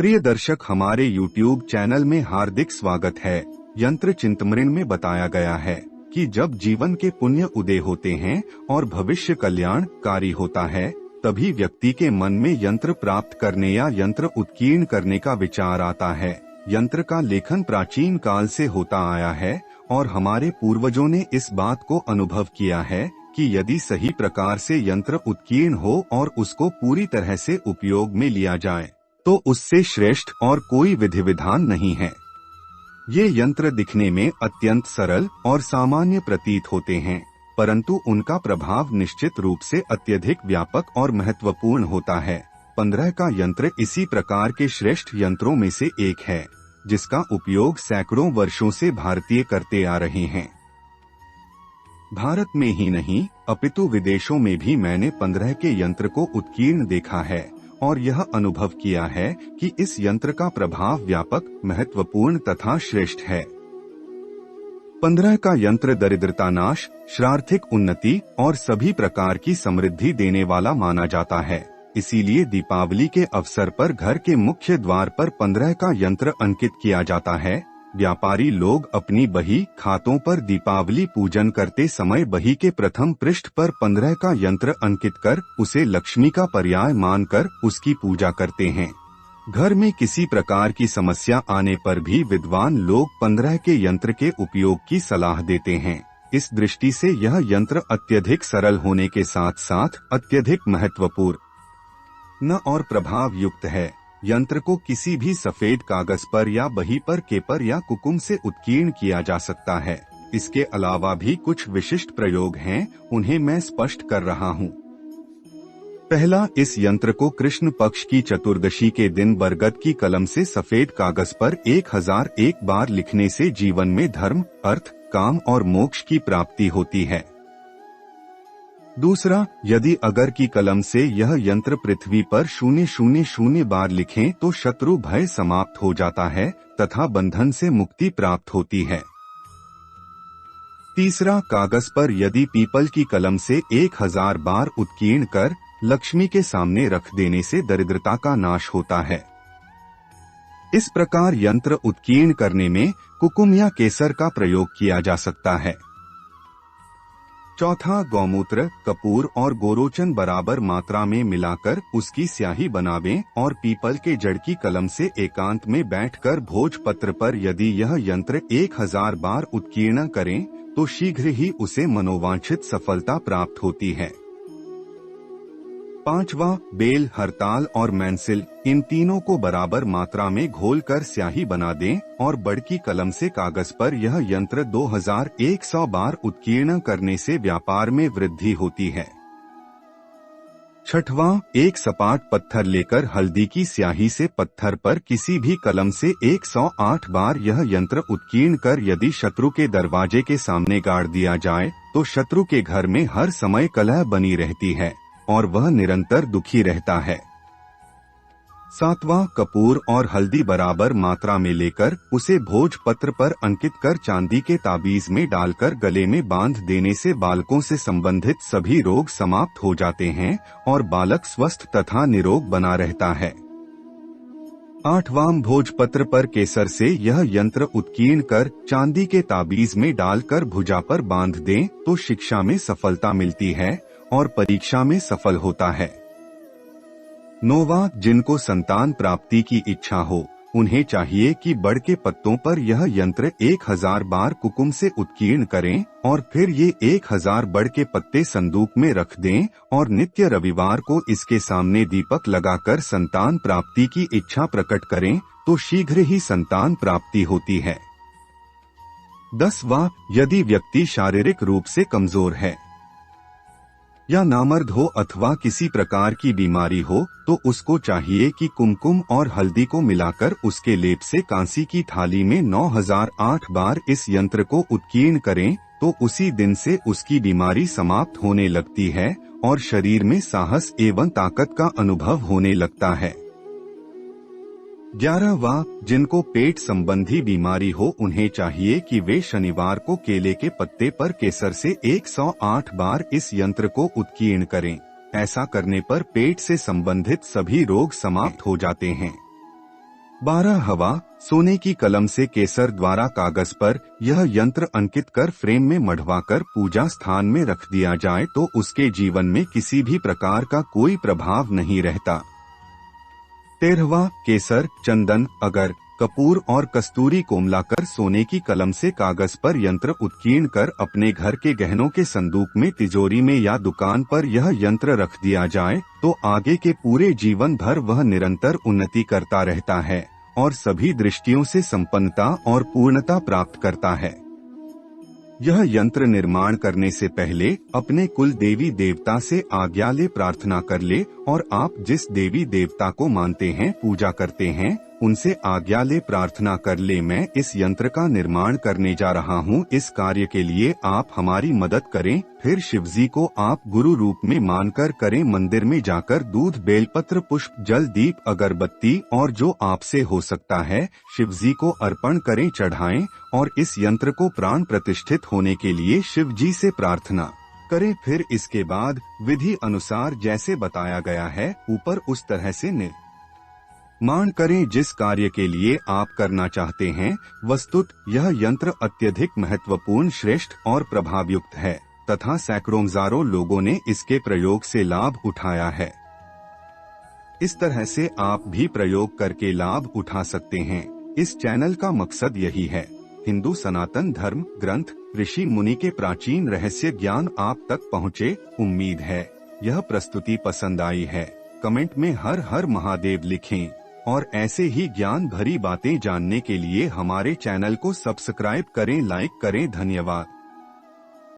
प्रिय दर्शक, हमारे YouTube चैनल में हार्दिक स्वागत है। यंत्र चिंतमऋण में बताया गया है कि जब जीवन के पुण्य उदय होते हैं और भविष्य कल्याणकारी होता है, तभी व्यक्ति के मन में यंत्र प्राप्त करने या यंत्र उत्कीर्ण करने का विचार आता है। यंत्र का लेखन प्राचीन काल से होता आया है और हमारे पूर्वजों ने इस बात को अनुभव किया है कि यदि सही प्रकार से यंत्र उत्कीर्ण हो और उसको पूरी तरह से उपयोग में लिया जाए तो उससे श्रेष्ठ और कोई विधि विधान नहीं है। ये यंत्र दिखने में अत्यंत सरल और सामान्य प्रतीत होते हैं, परंतु उनका प्रभाव निश्चित रूप से अत्यधिक व्यापक और महत्वपूर्ण होता है। 15 का यंत्र इसी प्रकार के श्रेष्ठ यंत्रों में से एक है, जिसका उपयोग सैकड़ों वर्षों से भारतीय करते आ रहे हैं। भारत में ही नहीं अपितु विदेशों में भी मैंने 15 के यंत्र को उत्कीर्ण देखा है और यह अनुभव किया है कि इस यंत्र का प्रभाव व्यापक, महत्वपूर्ण तथा श्रेष्ठ है। 15 का यंत्र दरिद्रता नाश, श्रार्थिक उन्नति और सभी प्रकार की समृद्धि देने वाला माना जाता है। इसीलिए दीपावली के अवसर पर घर के मुख्य द्वार पर 15 का यंत्र अंकित किया जाता है। व्यापारी लोग अपनी बही खातों पर दीपावली पूजन करते समय बही के प्रथम पृष्ठ पर 15 का यंत्र अंकित कर उसे लक्ष्मी का पर्याय मानकर उसकी पूजा करते हैं। घर में किसी प्रकार की समस्या आने पर भी विद्वान लोग 15 के यंत्र के उपयोग की सलाह देते हैं। इस दृष्टि से यह यंत्र अत्यधिक सरल होने के साथ साथ अत्यधिक महत्वपूर्ण और प्रभाव युक्त है। यंत्र को किसी भी सफेद कागज पर या बही पर पेपर या कुकुम से उत्कीर्ण किया जा सकता है। इसके अलावा भी कुछ विशिष्ट प्रयोग हैं, उन्हें मैं स्पष्ट कर रहा हूँ। पहला, इस यंत्र को कृष्ण पक्ष की चतुर्दशी के दिन बरगद की कलम से सफेद कागज पर 1001 बार लिखने से जीवन में धर्म, अर्थ, काम और मोक्ष की प्राप्ति होती है। दूसरा, यदि अगर की कलम से यह यंत्र पृथ्वी पर 000 बार लिखें तो शत्रु भय समाप्त हो जाता है तथा बंधन से मुक्ति प्राप्त होती है। तीसरा, कागज पर यदि पीपल की कलम से 1000 बार उत्कीर्ण कर लक्ष्मी के सामने रख देने से दरिद्रता का नाश होता है। इस प्रकार यंत्र उत्कीर्ण करने में कुकुम या केसर का प्रयोग किया जा सकता है। चौथा, गौमूत्र, कपूर और गोरोचन बराबर मात्रा में मिलाकर उसकी स्याही बनावें और पीपल के जड़ की कलम से एकांत में बैठकर भोजपत्र पर यदि यह यंत्र 1000 बार उत्कीर्ण करें तो शीघ्र ही उसे मनोवांछित सफलता प्राप्त होती है। पांचवा, बेल, हरताल और मैंसिल, इन तीनों को बराबर मात्रा में घोलकर स्याही बना दें और बड़की कलम से कागज पर यह यंत्र 2100 बार उत्कीर्ण करने से व्यापार में वृद्धि होती है। छठवां, एक सपाट पत्थर लेकर हल्दी की स्याही से पत्थर पर किसी भी कलम से 108 बार यह यंत्र उत्कीर्ण कर यदि शत्रु के दरवाजे के सामने गाड़ दिया जाए तो शत्रु के घर में हर समय कलह बनी रहती है और वह निरंतर दुखी रहता है। सातवां, कपूर और हल्दी बराबर मात्रा में लेकर उसे भोजपत्र पर अंकित कर चांदी के ताबीज में डालकर गले में बांध देने से बालकों से संबंधित सभी रोग समाप्त हो जाते हैं और बालक स्वस्थ तथा निरोग बना रहता है। आठवां, भोजपत्र पर केसर से यह यंत्र उत्कीर्ण कर चांदी के ताबीज में डालकर भुजा पर बांध दें तो शिक्षा में सफलता मिलती है और परीक्षा में सफल होता है। नौवां, जिनको संतान प्राप्ति की इच्छा हो उन्हें चाहिए कि बड़ के पत्तों पर यह यंत्र 1000 बार कुकुम से उत्कीर्ण करें और फिर ये 1000 बड़ के पत्ते संदूक में रख दें और नित्य रविवार को इसके सामने दीपक लगाकर संतान प्राप्ति की इच्छा प्रकट करें तो शीघ्र ही संतान प्राप्ति होती है। 10वां, यदि व्यक्ति शारीरिक रूप से कमजोर है या नामर्द हो अथवा किसी प्रकार की बीमारी हो तो उसको चाहिए कि कुमकुम और हल्दी को मिलाकर उसके लेप से कांसी की थाली में 9008 बार इस यंत्र को उत्कीर्ण करें तो उसी दिन से उसकी बीमारी समाप्त होने लगती है और शरीर में साहस एवं ताकत का अनुभव होने लगता है। 11वां, जिनको पेट संबंधी बीमारी हो उन्हें चाहिए कि वे शनिवार को केले के पत्ते पर केसर से 108 बार इस यंत्र को उत्कीर्ण करें। ऐसा करने पर पेट से संबंधित सभी रोग समाप्त हो जाते हैं। 12 हवा सोने की कलम से केसर द्वारा कागज पर यह यंत्र अंकित कर फ्रेम में मढ़वाकर पूजा स्थान में रख दिया जाए तो उसके जीवन में किसी भी प्रकार का कोई प्रभाव नहीं रहता। 13वां केसर, चंदन, अगर, कपूर और कस्तूरी को मिलाकर सोने की कलम से कागज पर यंत्र उत्कीर्ण कर अपने घर के गहनों के संदूक में, तिजोरी में या दुकान पर यह यंत्र रख दिया जाए तो आगे के पूरे जीवन भर वह निरंतर उन्नति करता रहता है और सभी दृष्टियों से संपन्नता और पूर्णता प्राप्त करता है। यह यंत्र निर्माण करने से पहले अपने कुल देवी देवता से आज्ञा ले, प्रार्थना कर ले और आप जिस देवी देवता को मानते हैं, पूजा करते हैं, उनसे आज्ञा ले, प्रार्थना कर ले। मैं इस यंत्र का निर्माण करने जा रहा हूँ, इस कार्य के लिए आप हमारी मदद करें। फिर शिवजी को आप गुरु रूप में मानकर करें। मंदिर में जाकर दूध, बेलपत्र, पुष्प, जल, दीप, अगरबत्ती और जो आपसे हो सकता है शिवजी को अर्पण करें, चढ़ाएं और इस यंत्र को प्राण प्रतिष्ठित होने के लिए शिवजी से प्रार्थना करें। फिर इसके बाद विधि अनुसार जैसे बताया गया है ऊपर उस तरह से निर्माण करें जिस कार्य के लिए आप करना चाहते हैं। वस्तुत यह यंत्र अत्यधिक महत्वपूर्ण, श्रेष्ठ और प्रभावयुक्त है तथा सैकड़ों हजारों लोगों ने इसके प्रयोग से लाभ उठाया है। इस तरह से आप भी प्रयोग करके लाभ उठा सकते हैं। इस चैनल का मकसद यही है, हिंदू सनातन धर्म ग्रंथ, ऋषि मुनि के प्राचीन रहस्य ज्ञान आप तक पहुँचे। उम्मीद है यह प्रस्तुति पसंद आई है। कमेंट में हर हर महादेव लिखें और ऐसे ही ज्ञान भरी बातें जानने के लिए हमारे चैनल को सब्सक्राइब करें, लाइक करें। धन्यवाद।